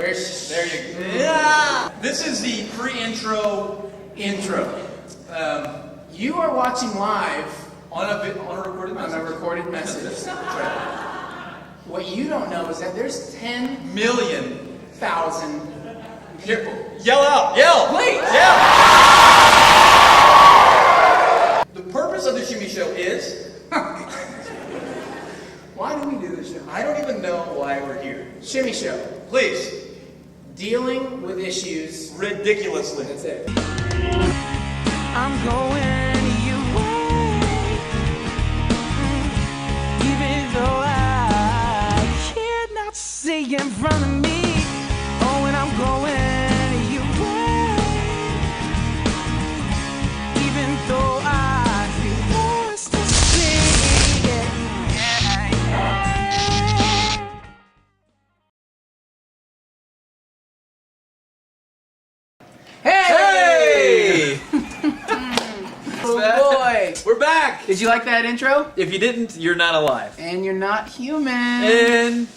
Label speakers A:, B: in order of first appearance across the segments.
A: There you go. Yeah! This is the pre-intro intro.
B: You are watching live
A: on a recorded message.
B: That's right. What you don't know is that there's 10
A: million
B: thousand people.
A: Yell out! Yell!
B: Please!
A: Yell! The purpose of the Shimmy Show is...
B: Why do we do this show?
A: I don't even know why we're here.
B: Shimmy Show.
A: Please.
B: Dealing with issues.
A: Ridiculously.
B: That's it.
C: I'm going your way, even though I cannot see in front of me. Oh, and I'm going your way, even though I feel forced to see.
B: Hey! Oh boy!
A: We're back!
B: Did you like that intro?
A: If you didn't, you're not alive.
B: And you're not human.
A: And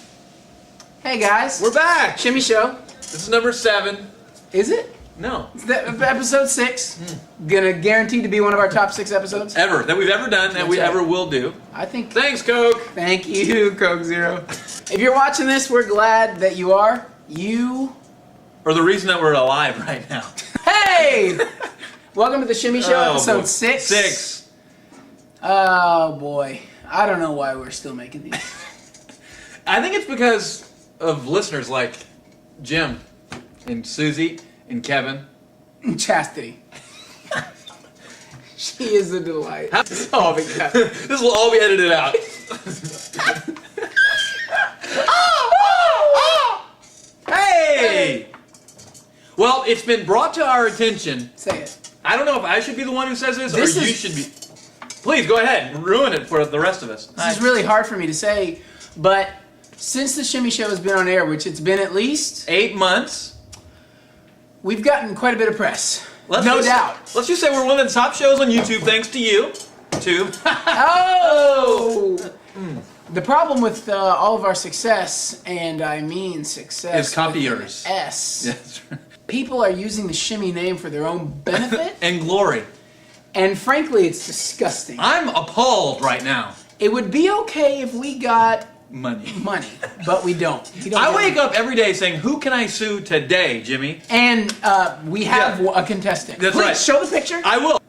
B: Hey guys.
A: we're back!
B: Shimmy Show.
A: This is number 7.
B: Is it?
A: No.
B: It's episode 6. Gonna guarantee to be one of our top 6 episodes.
A: Ever. That we've ever done, and we
B: That's right.
A: ever will do.
B: I think.
A: Thanks, Coke!
B: Thank you, Coke Zero. If you're watching this, we're glad that you are. You.
A: Or the reason that we're alive right now.
B: Hey! Welcome to the Shimmy Show,
A: Oh,
B: episode
A: boy.
B: 6.
A: 6.
B: Oh boy. I don't know why we're still making these.
A: I think it's because of listeners like Jim and Susie and Kevin.
B: Chastity. She is a delight.
A: Oh, this will all be edited out. Hey! Well, it's been brought to our attention.
B: Say it.
A: I don't know if I should be the one who says this,
B: This
A: or you
B: is-
A: should be. Please, go ahead. Ruin it for the rest of us.
B: This is really hard for me to say, but since the Shimmy Show has been on air, which it's been at least,
A: 8 months.
B: we've gotten quite a bit of press.
A: Let's
B: No
A: just-
B: doubt.
A: Let's just say we're one of the top shows on YouTube, thanks to you.
B: Oh! The problem with all of our success, and I mean success,
A: Is copiers.
B: with an S.
A: Yes.
B: People are using the Shimmy name for their own benefit,
A: And glory.
B: and frankly, it's disgusting.
A: I'm appalled right now.
B: It would be okay if we got
A: Money.
B: money, but we don't.
A: I wake up every day saying, who can I sue today, Jimmy?
B: And we have a contestant.
A: That's
B: Please,
A: right.
B: show the picture.
A: I will.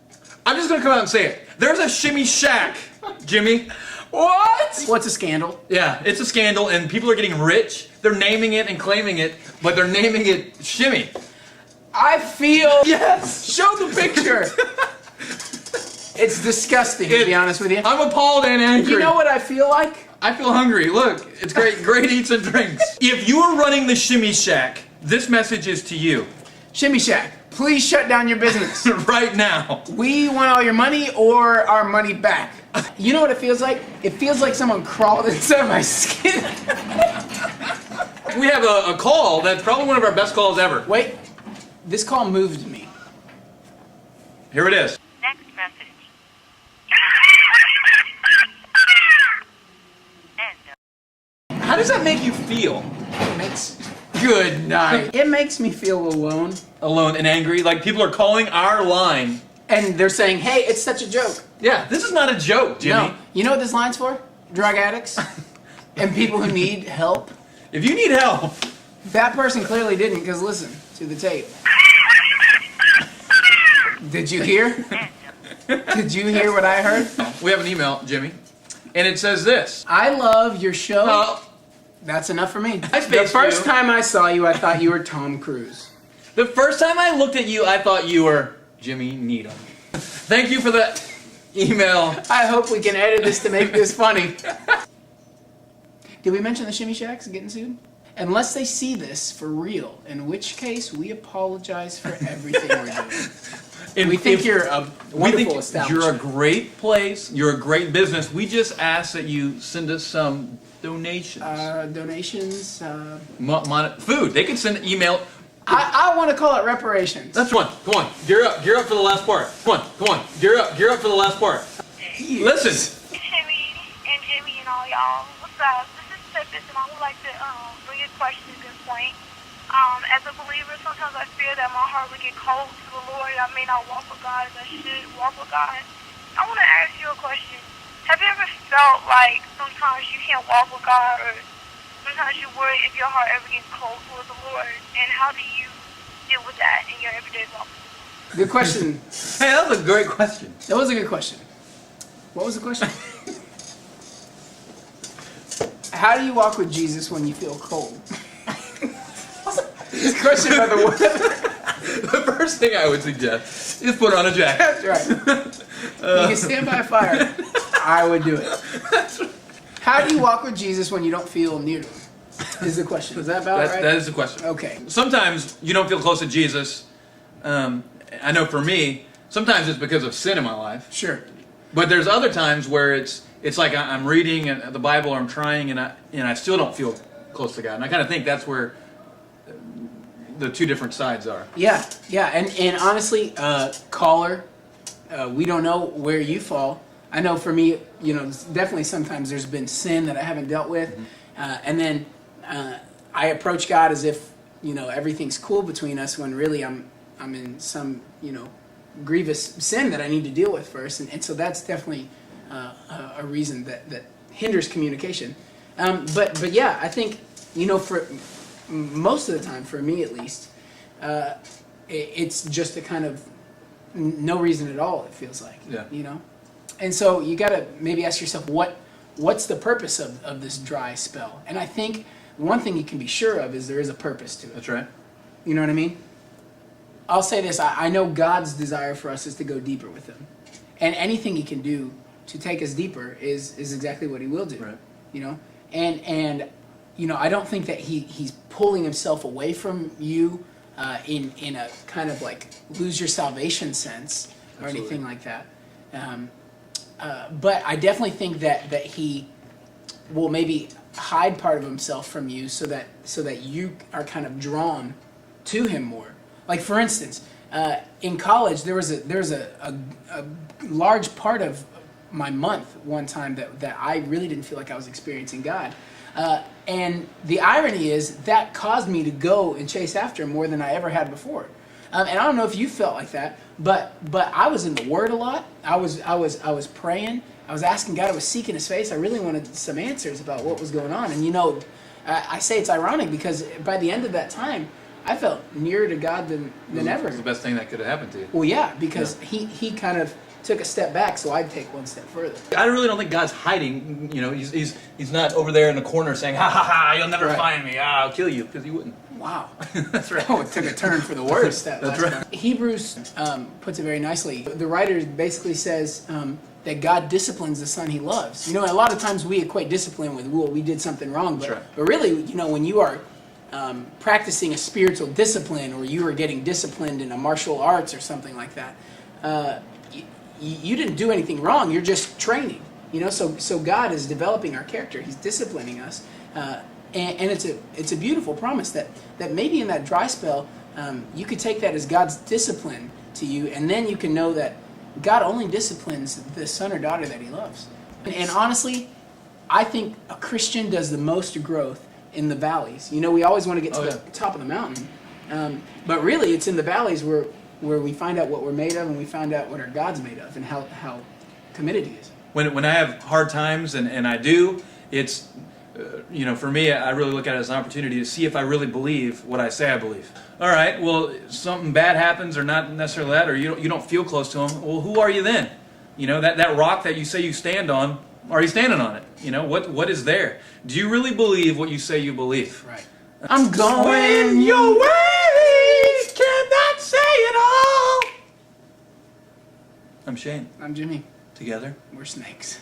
A: I'm just going to come out and say it. There's a Shimmy Shack, Jimmy.
B: What? What's a scandal?
A: Yeah, it's a scandal, and people are getting rich. They're naming it and claiming it, but they're naming it Shimmy.
B: I feel...
A: Yes.
B: Show the picture. It's disgusting, to be honest with you.
A: I'm appalled and angry.
B: You know what I feel like?
A: I feel hungry. Look, it's great eats and drinks. If you are running the Shimmy Shack, this message is to you.
B: Shimmy Shack, please shut down your business.
A: Right now.
B: We want all your money or our money back. You know what it feels like? It feels like someone crawled inside my skin.
A: We have a call that's probably one of our best calls ever.
B: Wait, this call moved me.
A: Here it is.
D: Next message. End.
A: How does that make you feel?
B: It makes... Good night. It makes me feel alone.
A: Alone and angry? Like people are calling our line.
B: And they're saying, hey, it's such a joke.
A: Yeah, this is not a joke, Jimmy.
B: No. You know what this line's for? Drug addicts and people who need help.
A: If you need help,
B: That person clearly didn't, because listen to the tape. Did you hear? Did you hear what I heard?
A: we have an email, Jimmy, and it says this.
B: I love your show.
A: Oh,
B: That's enough for me.
A: I
B: The
A: spaced
B: first
A: you.
B: time I saw you, I thought you were Tom Cruise.
A: The first time I looked at you, I thought you were Jimmy Needham. Thank you for that email.
B: I hope we can edit this to make this funny. Did we mention the Shimmy Shacks getting sued? Unless they see this for real, in which case we apologize for everything we're doing. We think you're a wonderful establishment.
A: You're a great place. You're a great business. We just ask that you send us some donations.
B: Donations.
A: Food. They can send an email.
B: I want to call it reparations.
A: That's one. Come on. Gear up for the last part. Come on. Gear up for the last part. Listen.
D: Shimmy and Jimmy and all y'all. What's up? This is Pippin, and I would like to bring a question to this point. As a believer, sometimes I fear that my heart will get cold to the Lord. I may not walk with God as I should walk with God. I want to ask you a question. Have you ever felt like sometimes you can't walk with God, or sometimes you worry if your heart ever gets cold towards the Lord? And how do you deal with that in your everyday walk?
B: Good question.
A: Hey, that was a great question.
B: That was a good question. What was the question? How do you walk with Jesus when you feel cold? It's a question about the weather.
A: The first thing I would suggest is put on a jacket.
B: That's right. You can stand by a fire. I would do it. How do you walk with Jesus when you don't feel near to him? Is the question. Is that about right?
A: That is the question.
B: Okay.
A: Sometimes you don't feel close to Jesus. I know for me, sometimes it's because of sin in my life.
B: Sure.
A: But there's other times where it's like I'm reading the Bible, or I'm trying, and I still don't feel close to God. And I kind of think that's where the two different sides are.
B: Yeah, and honestly, caller, we don't know where you fall. I know for me, definitely sometimes there's been sin that I haven't dealt with, and then I approach God as if everything's cool between us, when really I'm in some grievous sin that I need to deal with first, and so that's definitely a reason that hinders communication. But yeah, I think for most of the time, for me at least, it's just a kind of no reason at all. It feels like, and so you got to maybe ask yourself what's the purpose of this dry spell. And I think one thing you can be sure of is there is a purpose to it.
A: That's right.
B: You know what I mean? I'll say this: I know God's desire for us is to go deeper with Him, and anything He can do to take us deeper is exactly what He will do.
A: Right.
B: And I don't think that he's pulling himself away from you in a kind of like lose your salvation sense or
A: Absolutely.
B: anything like that. But I definitely think that he will maybe hide part of himself from you so that you are kind of drawn to him more. Like for instance, in college there was a large part of my month one time that I really didn't feel like I was experiencing God. And the irony is that caused me to go and chase after him more than I ever had before. And I don't know if you felt like that, but I was in the Word a lot. I was praying. I was asking God. I was seeking His face. I really wanted some answers about what was going on. And I say it's ironic because by the end of that time, I felt nearer to God than ever.
A: It was the best thing that could have happened to you.
B: Well, yeah, because he kind of took a step back, so I'd take one step further.
A: I really don't think God's hiding. He's not over there in the corner saying, "Ha ha ha! You'll never
B: Right.
A: find me. I'll kill you," because He wouldn't.
B: Wow.
A: That's right.
B: Oh, it took a turn for the worse. That's
A: right.
B: Part. Hebrews puts it very nicely. The writer basically says that God disciplines the son He loves. A lot of times we equate discipline with, well, we did something wrong, but,
A: That's right.
B: but really, when you are practicing a spiritual discipline, or you are getting disciplined in a martial arts or something like that, you didn't do anything wrong. You're just training. So God is developing our character. He's disciplining us, and it's a beautiful promise that maybe in that dry spell, you could take that as God's discipline to you, and then you can know that God only disciplines the son or daughter that He loves. And honestly, I think a Christian does the most growth in the valleys. We always want to get to the top of the mountain, but really it's in the valleys where we find out what we're made of, and we find out what our God's made of, and how committed He is.
A: When I have hard times, and I do, it's for me, I really look at it as an opportunity to see if I really believe what I say I believe. All right, well, something bad happens, or not necessarily that, or you don't feel close to Him. Well, who are you then? That rock that you say you stand on. Are you standing on it? What is there? Do you really believe what you say you believe?
B: Right. I'm going
A: When your ways cannot say it all. I'm Shane.
B: I'm Jimmy.
A: Together.
B: We're snakes.